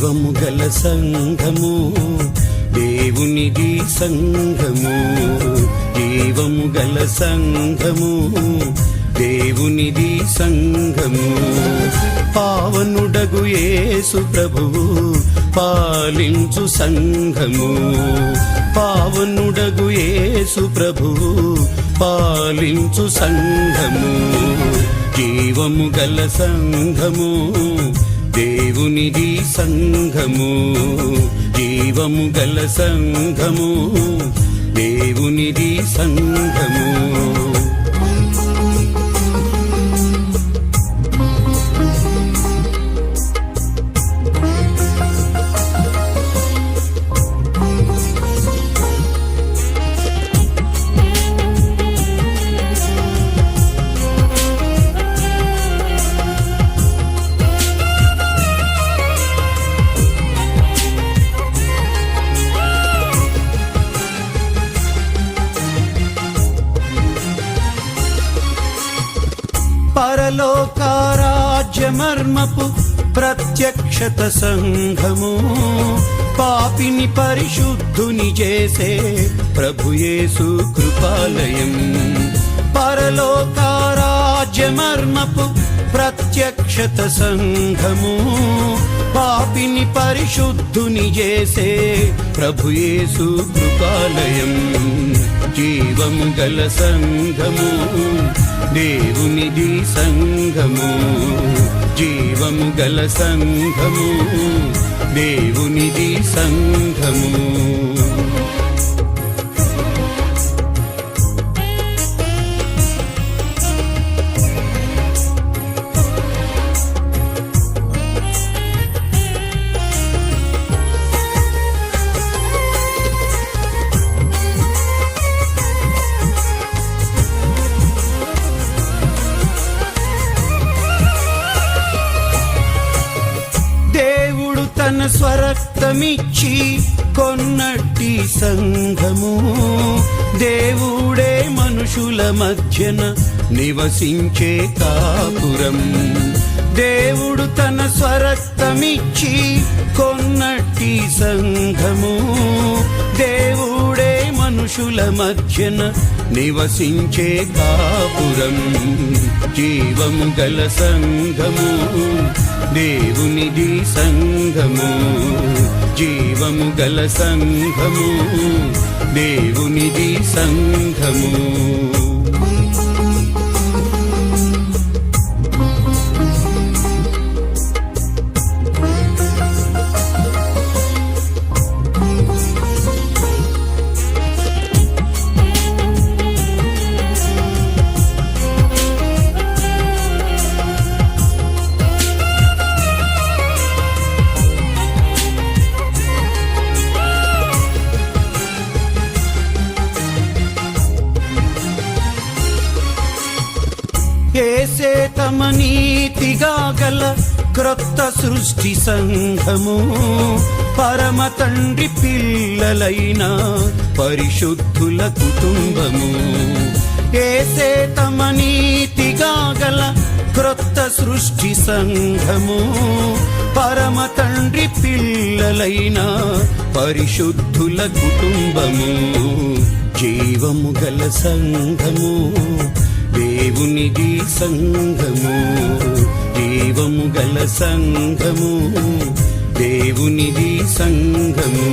జీవము గల సంఘము దేవునిది సంఘము, జీవము గల సంఘము దేవునిది సంఘము. పావనుడగు యేసు ప్రభువు పాలించు సంఘము, పావనుడగు యేసు ప్రభువు పాలించు సంఘము. జీవము గల సంఘము దేవునిది సంఘము, జీవము గల సంఘము దేవునిది సంఘము. పరలోకారాజ్యమర్మపు ప్రత్యక్షత సంఘము, పాపిని పరిశుద్ధుని చేసే ప్రభుయేసు కృపాలయం. పరలోకారాజ్యమర్మపు ప్రత్యక్షత సంఘము, పాపిని పరిశుద్ధుని చేసే ప్రభుయేసు కృపాలయం. జీవము గల సంఘము దేవునిది సంఘము, జీవము గల సంఘము దేవునిది సంఘము. తన స్వరక్తమిచ్చి కొన్నట్టి సంఘము, దేవుడే మనుషుల మధ్యన నివసించే కాపురం. దేవుడు తన స్వరక్తమిచ్చి కొన్నట్టి సంఘము, దేవుడే మనుషుల మధ్యన నివసించే కాపురం. జీవము గల సంఘము దేవునిది సంఘము, జీవము గల సంఘము దేవునిది సంఘము. యేసే తమ నీతిగా గల క్రొత్త సృష్టి సంఘము, పరమ తండ్రి పిల్లలైన పరిశుద్ధుల కుటుంబము. యేసే తమ నీతిగా గల క్రొత్త సృష్టి సంఘము, పరమ తండ్రి పిల్లలైన పరిశుద్ధుల కుటుంబము. జీవము గల సంఘము దేవునిది సంఘము, జీవము గల సంఘము దేవునిది సంఘము.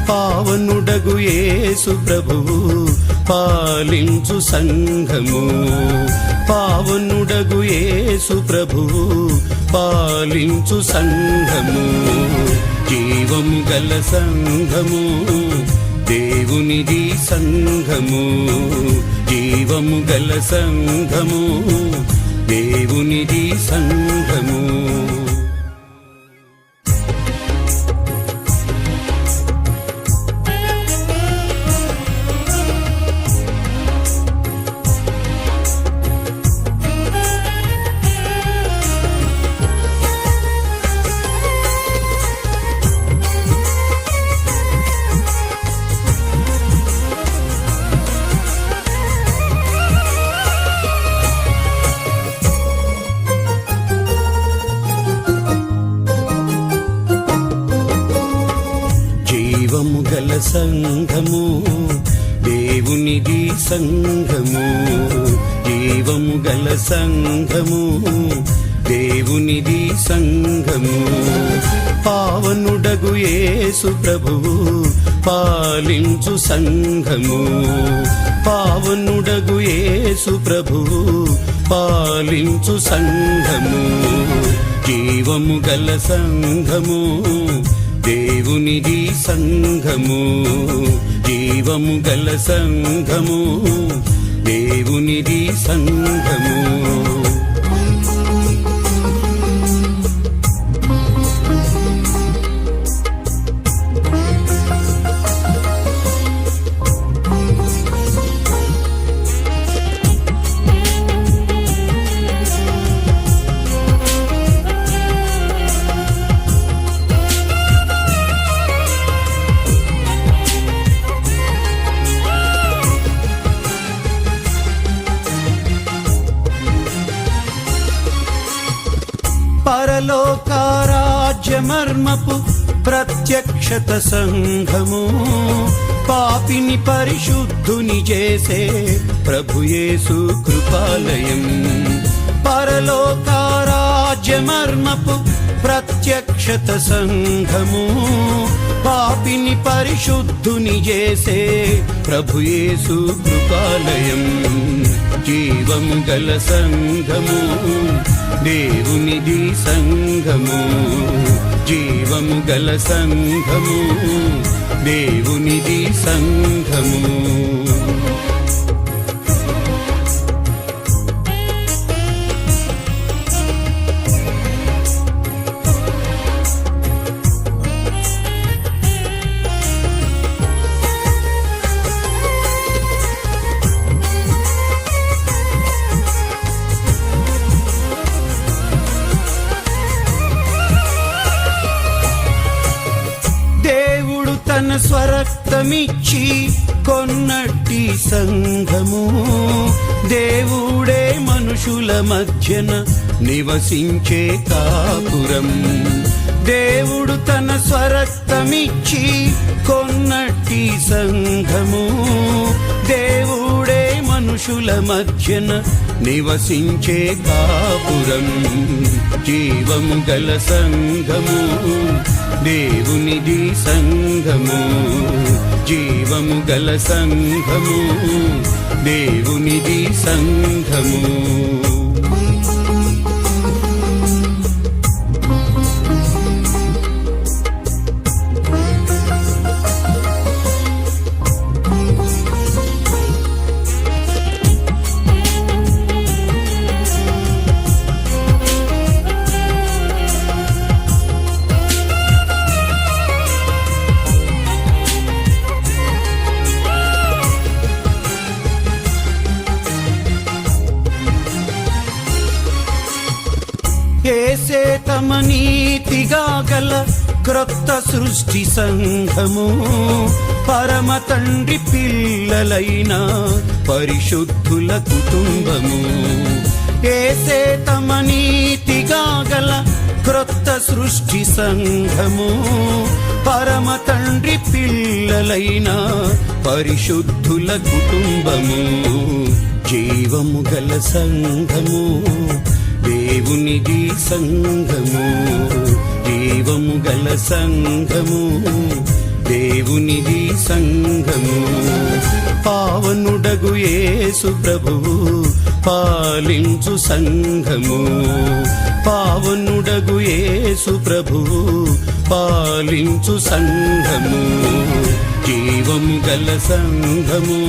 పావనుడగు యేసు ప్రభువు పాలించు సంఘము, పావనుడగు యేసు ప్రభువు పాలించు సంఘము. జీవము గల సంఘము దేవునిది సంఘము, జీవము గల సంఘము దేవునిది సంఘము. జీవము గల సంఘము దేవునిది సంఘము, జీవము గల సంఘము దేవునిది సంఘము. పావనుడగు యేసు ప్రభువు పాలించు సంఘము, పావనుడగు యేసు ప్రభువు పాలించు సంఘము. జీవము గల సంఘము దేవునిది సంఘము, జీవము గల సంఘము దేవునిది సంఘము. పరలోకారాజ్యమర్మపు ప్రత్యక్షత సంఘము, పాపిని పరిశుద్ధుని చేసే ప్రభుయేసు కృపాలయం. పరలోకారాజ్యమర్మపు ప్రత్యక్షత సంఘము, పాపిని పరిశుద్ధుని చేసే ప్రభుయేసు కృపాలయం. జీవము గల సంఘము దేవునిది సంఘము, జీవము గల సంఘము దేవునిది సంఘము. తన స్వరక్తమిచ్చి కొన్నట్టి సంఘము, దేవుడే మనుషుల మధ్యన నివసించే కాపురం. దేవుడు తన స్వరక్తమిచ్చి కొన్నట్టి సంఘము, దేవుడే మనుషుల మధ్యన నివసించే కాపురం. జీవము గల సంఘము దేవునిది సంఘము, జీవము గల సంఘము దేవునిది సంఘము. యేసే తమ నీతిగా గల క్రొత్త సృష్టి సంఘము, పరమ తండ్రి పిల్లలైన పరిశుద్ధుల కుటుంబము. యేసే తమ నీతిగా గల క్రొత్త సృష్టి సంఘము, పరమ తండ్రి పిల్లలైన పరిశుద్ధుల కుటుంబము. జీవము గల సంఘము దేవునిది సంఘము, జీవము గల సంఘము దేవునిది సంఘము. పావనుడగు యేసు ప్రభువు పాలించు సంఘము, పావనుడగు యేసు ప్రభువు పాలించు సంఘము. జీవము గల సంఘము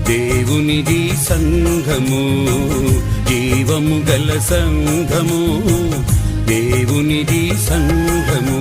దేవునిది సంఘము, జీవము గల సంఘము దేవునిది సంఘము.